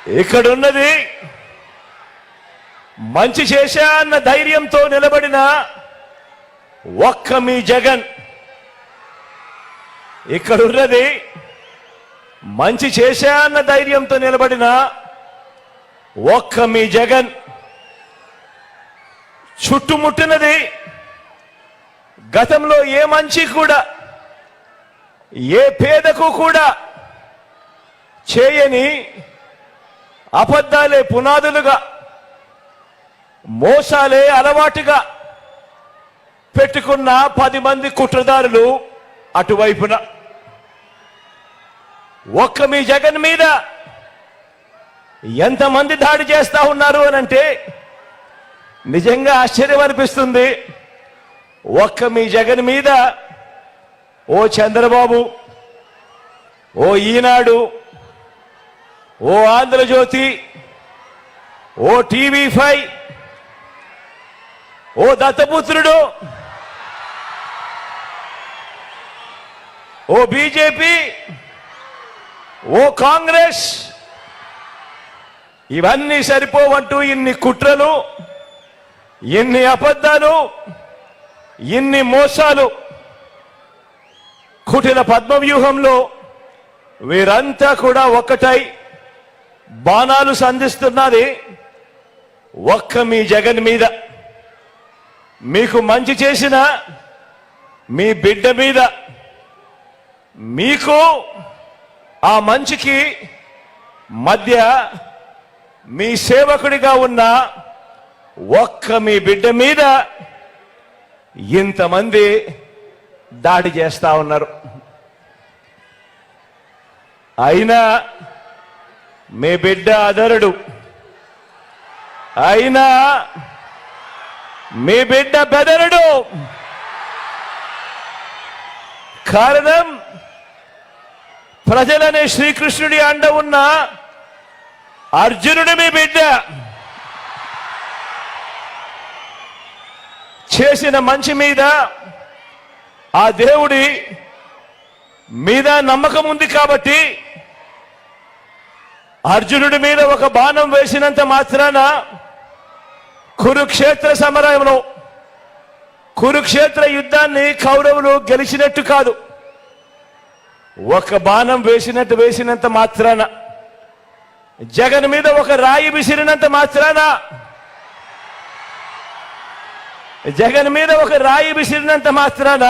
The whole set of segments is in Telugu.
ఇక్కడున్నది మంచి చేశా అన్న ధైర్యంతో నిలబడిన ఒక్క మీ జగన్. ఇక్కడున్నది మంచి చేశా అన్న ధైర్యంతో నిలబడిన ఒక్క మీ జగన్. చుట్టుముట్టినది గతంలో ఏ మంచి కూడా ఏ పేదకు కూడా చేయని అబద్ధాలే పునాదులుగా, మోసాలే అలవాటుగా పెట్టుకున్న 10 మంది కుట్రదారులు అటువైపున. ఒక్క మీ జగన్ మీద ఎంతమంది దాడి చేస్తా ఉన్నారు అనంటే నిజంగా ఆశ్చర్యం అనిపిస్తుంది. ఒక్క మీ జగన్ మీద ఓ చంద్రబాబు, ఓ ఈనాడు, ఓ ఆంధ్రజ్యోతి, ఓ టీవీ5, ఓ దత్తపుత్రుడు, ఓ బీజేపీ, ఓ కాంగ్రెస్, ఇవన్నీ సరిపోవంటూ ఇన్ని కుట్రలు, ఇన్ని అబద్ధాలు, ఇన్ని మోసాలు, కుటిల పద్మవ్యూహంలో వీరంతా కూడా ఒక్కటై బాణాలు సంధిస్తున్నది ఒక్క మీ జగన్ మీద. మీకు మంచి చేసిన మీ బిడ్డ మీద, మీకు ఆ మంచికి మధ్య మీ సేవకుడిగా ఉన్న ఒక్క మీ బిడ్డ మీద ఇంతమంది దాడి చేస్తా ఉన్నారు. అయినా మీ బిడ్డ అదరుడు, అయినా మీ బిడ్డ బెదరుడు. కారణం ప్రజలనే శ్రీకృష్ణుడి అండ ఉన్న అర్జునుడు మీ బిడ్డ. చేసిన మంచి మీద ఆ దేవుడి మీద నమ్మకం ఉంది కాబట్టి అర్జునుడి మీద ఒక బాణం వేసినంత మాత్రాన కురుక్షేత్ర సమరంలో, కురుక్షేత్ర యుద్ధాన్ని కౌరవులు గెలిచినట్టు కాదు. ఒక బాణం వేసినంత మాత్రాన, జగన్ మీద ఒక రాయి విసిరినంత మాత్రాన, జగన్ మీద ఒక రాయి విసిరినంత మాత్రాన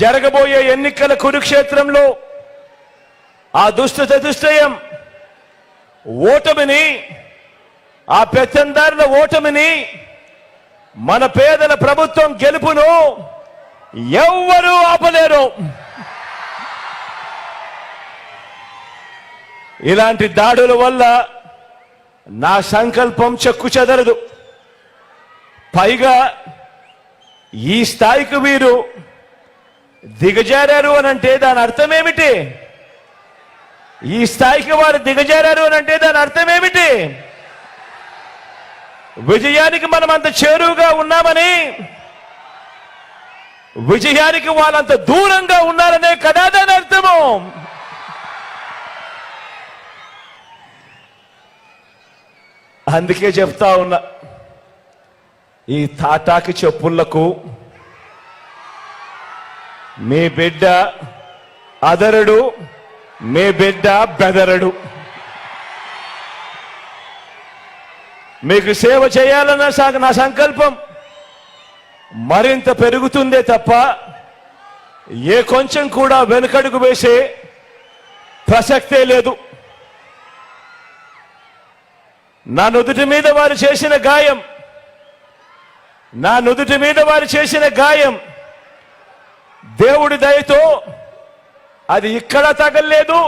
జరగబోయే ఎన్నికల కురుక్షేత్రంలో ఆ దుష్ట చతుష్టయం ఓటమిని, ఆ పెత్తందారుల ఓటమిని, మన పేదల ప్రభుత్వం గెలుపును ఎవ్వరూ ఆపలేరు. ఇలాంటి దాడుల వల్ల నా సంకల్పం చెక్కు చెదరదు. పైగా ఈ స్థాయికి వీరు దిగజారారు అనంటే దాని అర్థం ఏమిటి? ఈ స్థాయికి వారు దిగజారారు అనంటే దాని అర్థం ఏమిటి? విజయానికి మనం అంత చేరువుగా ఉన్నామని, విజయానికి వాళ్ళంత దూరంగా ఉన్నారనే కదా దాని అర్థము. అందుకే చెప్తా ఉన్నా, ఈ తాటాకి చెప్పులకు మీ బిడ్డ అదరుడు, మీ బిడ్డ బెదరడు. మీకు సేవ చేయాలన్న నా సంకల్పం మరింత పెరుగుతుందే తప్ప ఏ కొంచెం కూడా వెనుకడుగు వేసే ప్రసక్తే లేదు. నా నుదుటి మీద వారు చేసిన గాయం, నా నుదుటి మీద వారు చేసిన గాయం దేవుడి దయతో అది ఇక్కడ తగల్లేదు,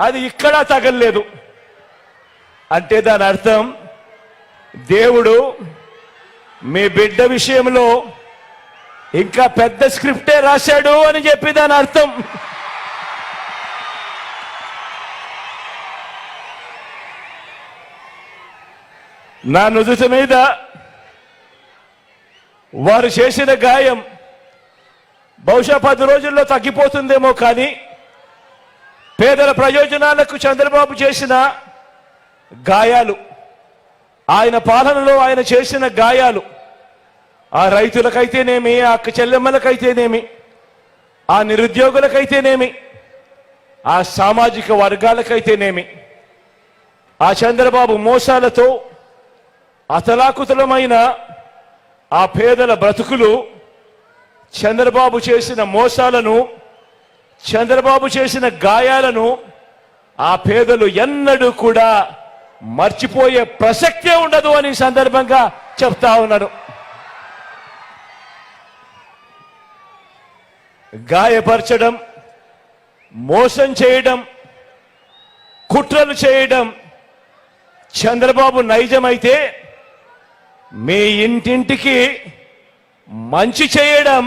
అది ఇక్కడ తగల్లేదు. అంటే దాని అర్థం దేవుడు మీ బిడ్డ విషయంలో ఇంకా పెద్ద స్క్రిప్టే రాశాడు అని చెప్పి దాని అర్థం. నా నుదుటి మీద వారు చేసిన గాయం బహుశా 10 రోజుల్లో తగ్గిపోతుందేమో, కానీ పేదల ప్రయోజనాలకు చంద్రబాబు చేసిన గాయాలు, ఆయన పాలనలో ఆయన చేసిన గాయాలు, ఆ రైతులకైతేనేమి, ఆ అక్క చెల్లెమ్మలకైతేనేమి, ఆ నిరుద్యోగులకైతేనేమి, ఆ సామాజిక వర్గాలకైతేనేమి, ఆ చంద్రబాబు మోసాలతో అతలాకుతలమైన ఆ పేదల బ్రతుకులు, చంద్రబాబు చేసిన మోసాలను, చంద్రబాబు చేసిన గాయాలను ఆ పేదలు ఎన్నడూ కూడా మర్చిపోయే ప్రసక్తే ఉండదు అని సందర్భంగా చెప్తా ఉన్నాను. గాయపరచడం, మోసం చేయడం, కుట్రలు చేయడం చంద్రబాబు నైజమైతే, మీ ఇంటింటికి మంచి చేయడం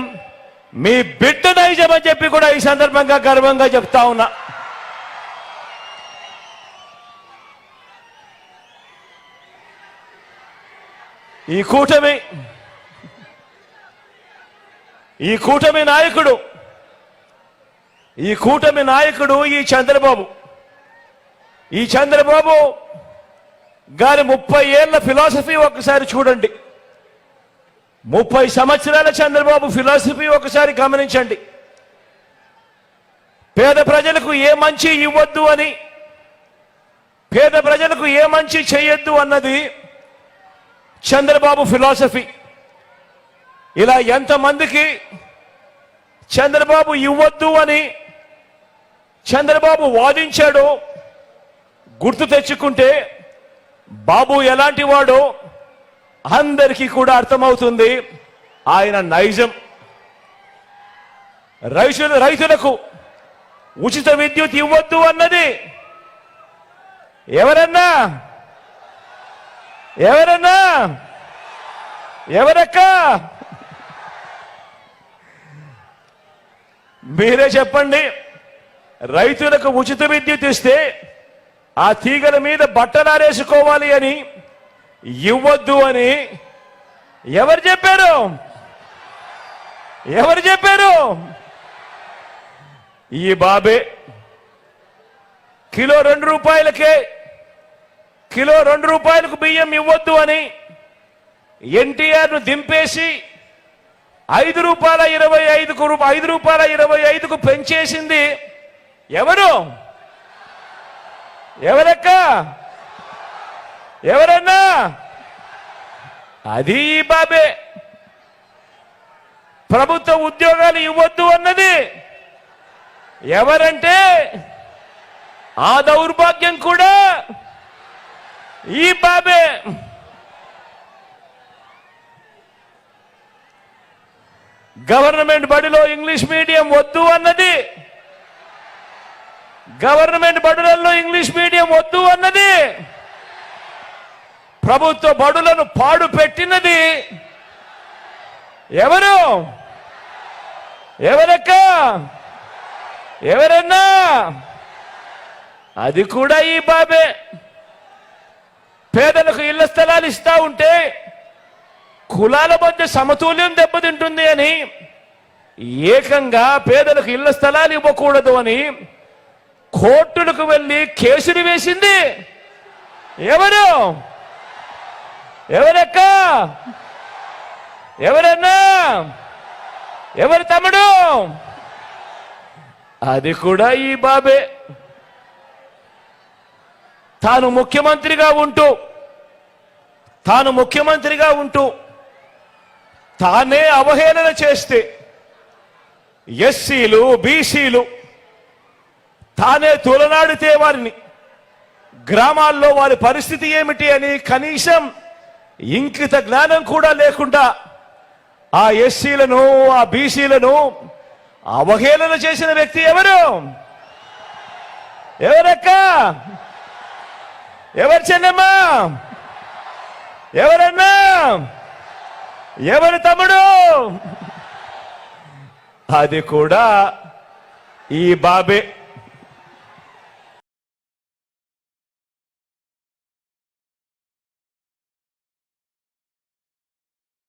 మీ బిడ్డ నైజం అని చెప్పి కూడా ఈ సందర్భంగా గర్వంగా చెప్తా ఉన్నా. ఈ కూటమి నాయకుడు ఈ చంద్రబాబు గారి 30 ఏళ్ల ఫిలాసఫీ ఒకసారి చూడండి. 30 సంవత్సరాల చంద్రబాబు ఫిలాసఫీ ఒకసారి గమనించండి. పేద ప్రజలకు ఏ మంచి ఇవ్వద్దు అని, పేద ప్రజలకు ఏ మంచి చేయొద్దు అన్నది చంద్రబాబు ఫిలాసఫీ. ఇలా ఎంతమందికి చంద్రబాబు ఇవ్వద్దు అని చంద్రబాబు వాదించాడో గుర్తు తెచ్చుకుంటే బాబు ఎలాంటి వాడో అందరికీ కూడా అర్థమవుతుంది. ఆయన నైజం. రైతులకు ఉచిత విద్యుత్ ఇవ్వద్దు అన్నది ఎవరక్క మీరే చెప్పండి. రైతులకు ఉచిత విద్యుత్ ఇస్తే ఆ తీగల మీద బట్టలారేసుకోవాలి అని ఇవ్వద్దు అని ఎవరు చెప్పారు? ఈ బాబే. కిలో 2 రూపాయలకే, కిలో 2 రూపాయలకు బియ్యం ఇవ్వద్దు అని ఎన్టీఆర్ ను దింపేసి 5 రూపాయల 25కు పెంచేసింది ఎవరన్నా? అది ఈ బాబే. ప్రభుత్వ ఉద్యోగాలు ఇవ్వద్దు అన్నది ఎవరంటే ఆ దౌర్భాగ్యం కూడా ఈ బాబే. గవర్నమెంట్ బడిలో ఇంగ్లీష్ మీడియం వద్దు అన్నది, గవర్నమెంట్ బడులలో ఇంగ్లీష్ మీడియం వద్దు అన్నది, ప్రభుత్వ బడులను పాడు పెట్టినది ఎవరన్నా? అది కూడా ఈ బాబే. పేదలకు ఇళ్ల స్థలాలు ఇస్తా ఉంటే కులాల మధ్య సమతుల్యం దెబ్బతింటుంది అని ఏకంగా పేదలకు ఇళ్ల స్థలాలు ఇవ్వకూడదు అని కోర్టులకు వెళ్ళి కేసులు వేసింది ఎవరక్క? ఎవరన్నా? ఎవరు తమ్ముడు? అది కూడా ఈ బాబే. తాను ముఖ్యమంత్రిగా ఉంటూ తానే అవహేళన చేస్తే ఎస్సీలు, బీసీలు తానే తొలనాడితే వారిని గ్రామాల్లో వారి పరిస్థితి ఏమిటి అని కనీసం ఇంకిత జ్ఞానం కూడా లేకుండా ఆ ఎస్సీలను, ఆ బీసీలను అవహేళన చేసిన వ్యక్తి ఎవరక్క? ఎవరు చెల్లెమ్మా? ఎవరన్నా? ఎవరు తమ్ముడు? అది కూడా ఈ బాబే.